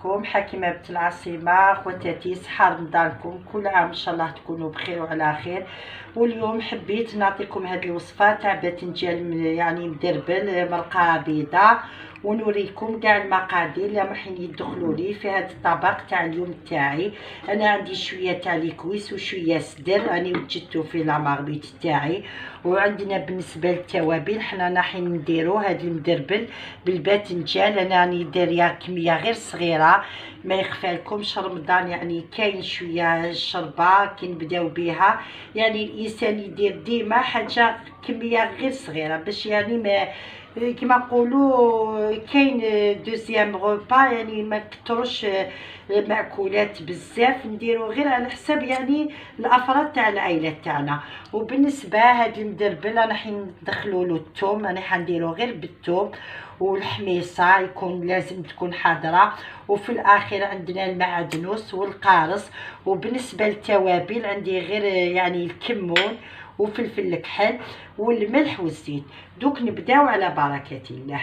عليكم. حكيمه بنت العاصمه. خواتاتي صحه رمضانكم، كل عام ان شاء الله تكونوا بخير وعلى خير. واليوم حبيت نعطيكم هذه الوصفه تاع باذنجان يعني مدربل مرقه بيضاء، ونوريكم كاع المقادير اللي رايحين يدخلوا لي في هذا الطبق تاع اليوم تاعي. انا عندي شويه تاع ليكويس وشويه صدر راني وجدته في لامارميت تاعي. وعندنا بالنسبه للتوابل حنا رايحين نديرو هذا المدربل بالباذنجان. انا راني دايره كميه غير صغيره، ما يخفى لكمش رمضان يعني كاين شويه الشربه كنبداو بها، يعني الانسان يدير ديما حاجه كميه غير صغيره باش يعني ما كما نقولوا كاين دوزيام غوبا، يعني ما كتروش المأكولات بزاف، نديرو غير على حساب يعني الافراد تاع العائله تاعنا. وبالنسبه هاد المدربل انا حين ندخلوا له الثوم، انا حنديرو غير بالثوم والحميصه يكون لازم تكون حاضره، وفي الاخير عندنا المعدنوس والقارص. وبالنسبه للتوابل عندي غير يعني الكمون وفلفل الكحل والملح والزيت. دوك نبداو على بركه الله.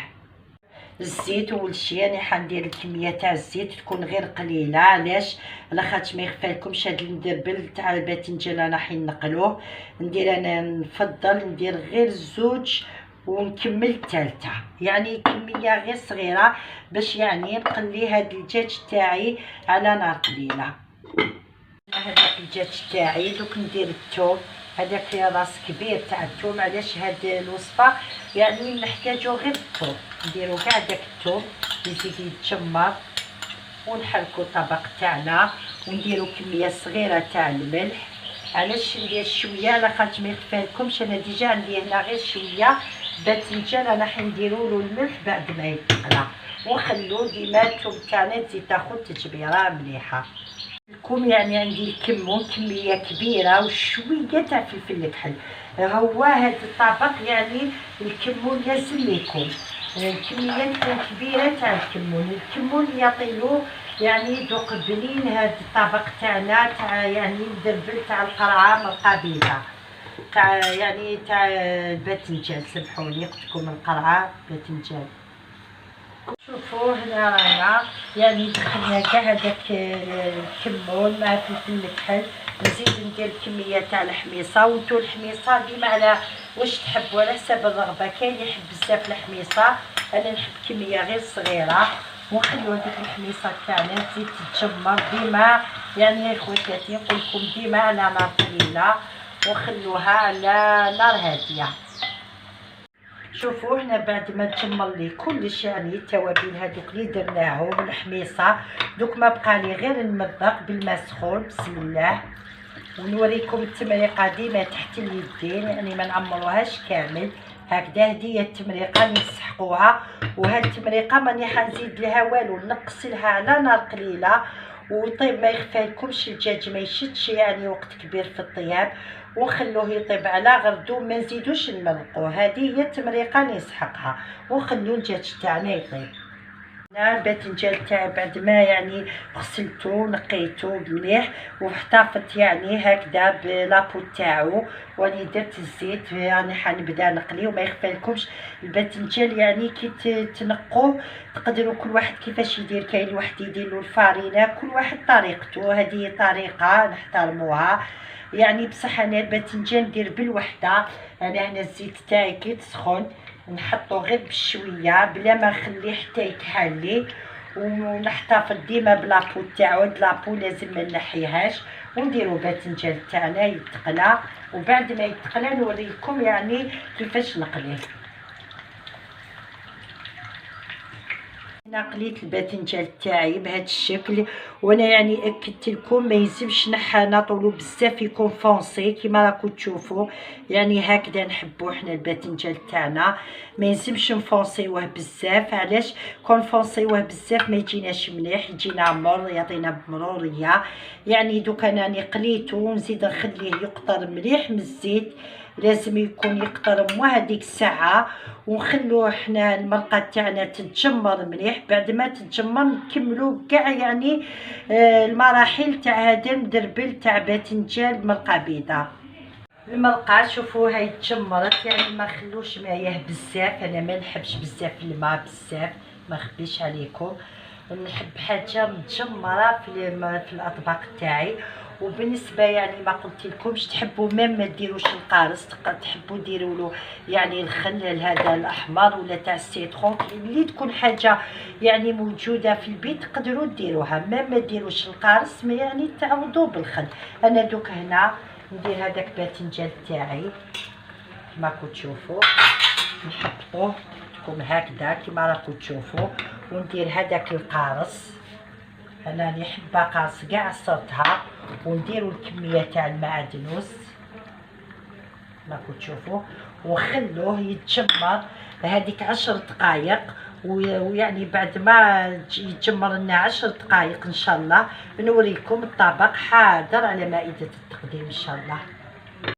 الزيت اول شيء انا حندير الكميه تاع الزيت تكون غير قليله، علاش؟ على خاطر ما يخفى لكمش هذا المدربل تاع الباذنجان انا حين نقلوه ندير، انا نفضل ندير غير زوج ونكمل الثالثه، يعني كميه غير صغيره باش يعني نقلي هذا الدجاج تاعي على نار قليله. هذا الدجاج تاعي دوك ندير الثوم، هذاك راس كبير تاع الثوم، علاش هاد الوصفه يعني نحتاجو غير الثوم، نديرو كاع داك الثوم يزيد يتجمر، ونحركو الطبق تاعنا ونديرو كميه صغيره تاع الملح. علاش ندير شويه؟ على خاطر ما يخفى لكمش انا ديجا عندي هنا غير شويه باذنجان، انا حنديرو له الملح بعد ما يتقلى، ونخلو ديما الثوم تاعنا تزيد تاخد تجبيره مليحه لكم. يعني عندي الكمون كميه كبيره وشويه تاع فلفل الكحل. هو هذا الطبق يعني الكمون لازم يكون كميه تكون كبيره تاع الكمون يعطيلو يعني ذوق بنين. هذا الطبق تاعنا تاع يعني مدربل تاع القرعه مرقه بيضاء تاع يعني تاع الباذنجان، سمحوني قلت لكم القرعه باذنجان. شوفوا هنا رانا يعني دخلنا كاع هذاك الكمون مع فلفل الكحل، نزيد ندير كميه تاع الحميصه. وانتو الحميصه ديما على واش تحبوا على حساب الرغبه، كاين اللي يحب بزاف الحميصه، انا نحب كميه غير صغيره. ونخليو هذيك الحميصه تاعنا تزيد تتجمر ديما، يعني يا خواتاتي نقول لكم ديما على نار قليله وخلوها على نار هاديه. شوفوا هنا بعد ما تجمر لي كلش يعني التوابل هذوك اللي درناهم والحميصه، دوك ما بقى لي غير نمضغ بالماء سخون بسم الله. ونوريكم التمريقه ديما تحت اليدين، يعني ما نعمروهاش كامل هكذا، هذه التمريقه اللي نسحقوها. وهاد التمريقه ماني حنزيد لها والو، نقص لها على نار قليله ويطيب، ما يخفى لكمش الدجاج ما يشدش يعني وقت كبير في الطياب، ونخلوه يطيب على غردو، ما نزيدوش نملقوه. هذه هي التمريقه اللي نسحقها، ونخلو الدجاج تاعنا يطيب. انا الباذنجان تاعي بعد ما يعني غسلته ونقيته مليح واحتفظت يعني هكذا بلابو تاعو، واني درت الزيت يعني حنبدا نقلي. وما يخفى لكمش الباذنجان يعني كي تنقوه تقدروا كل واحد كيفاش يدير، كاين واحد يدير له الفارينه، كل واحد طريقته، هذه طريقه نحترموها يعني. بصح انا الباذنجان ندير بالوحده. انا هنا الزيت تاعي كي تسخن نحطو غير بشويه بلا ما نخليه حتى يكحل لي، ونحتفظ ديما بلابو تاعو، هاد لابو لازم ما نحيهاش. ونديرو باذنجان تاعنا يتقلى، وبعد ما يتقلى نوريكم يعني كيفاش نقليه. انا قليت الباذنجان تاعي بهذا الشكل، وانا يعني اكدت لكم ما يلزمش نطولو بزاف، يكون فونسي كيما راكم تشوفوا، يعني هكذا نحبو حنا الباذنجان تاعنا، ما يلزمش نفونسيوه بزاف. علاش؟ كون فونسيوه بزاف ما يجيناش مليح، يجينا مر، يعطينا بمروريه. يعني دوك انا راني قليته ونزيد نخليه يقطر مليح من الزيت، لازم يكون يقطر مو هذيك الساعه. ونخلو حنا المرقه تاعنا تتجمر مليح، بعد ما تتجمر نكملو كاع يعني المراحل تاع هذا المدربل تاع باذنجان مرقه بيضاء. المرقه شوفوا هاي تجمرت، يعني ما خلوش مايه بزاف، انا ما نحبش بزاف الماء بزاف، ما نخبيش عليكم. نحب حاجه متجمره في الاطباق تاعي. وبالنسبه يعني ما قلت لكمش تحبوا ما ديروش القارص، تحبوا ديروا له يعني الخل هذا الاحمر ولا تاع السيترون اللي تكون حاجه يعني موجوده في البيت تقدروا ديروها. ما ديروش القارص، ما يعني تعوضوه بالخل. انا دوك هنا ندير هذاك باذنجان تاعي كما راكم تشوفوا، نحطوه تكون هكذا كما راكم تشوفوا، وندير هذاك القارص. انا اللي حابه قارص كاع عصرتها، ونديروا الكميه تاع المعدنوس راكم تشوفوا، وخلوه يتجمر هذيك 10 دقائق. ويعني بعد ما يتجمر لنا 10 دقائق ان شاء الله نوريكم الطبق حاضر على مائده التقديم ان شاء الله.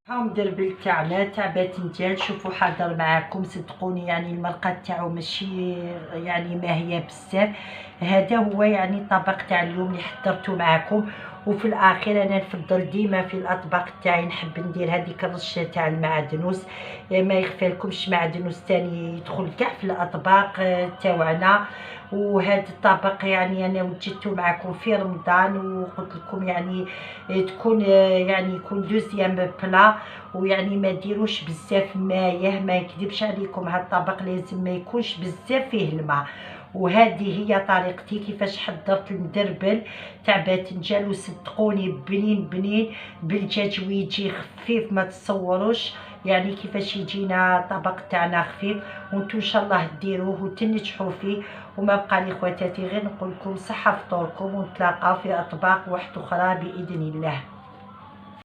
ها مدربل تاعنا تاع باذنجان، شوفوا حاضر معاكم صدقوني، يعني المرقه تاعو ماشي يعني ما هي بزاف. هذا هو يعني الطبق تاع اليوم اللي حضرته معاكم. وفي الاخير انا نفضل ديما في الاطباق تاعي نحب ندير هذيك الرشه تاع المعدنوس، ما يخفى لكمش معدنوس تاني يدخل كاع في الاطباق تاعنا. وهذا الطبق يعني انا وجدته معكم في رمضان، وقلت لكم يعني تكون يعني يكون دوزيام بلا، ويعني ما ديروش بزاف مايه، ما يكذبش عليكم هذا الطبق لازم ما يكونش بزاف فيه الماء. وهذه هي طريقتي كيفاش حضرت المدربل تاع باذنجان، وصدقوني بنين بالدجاج ويجي خفيف ما تصوروش يعني كيفاش يجينا طبق تاعنا خفيف. وانتم ان شاء الله ديروه وتنجحوا فيه. وما بقى لي خواتاتي غير نقول لكم صحه فطوركم، ونتلاقاو في اطباق واحده اخرى باذن الله.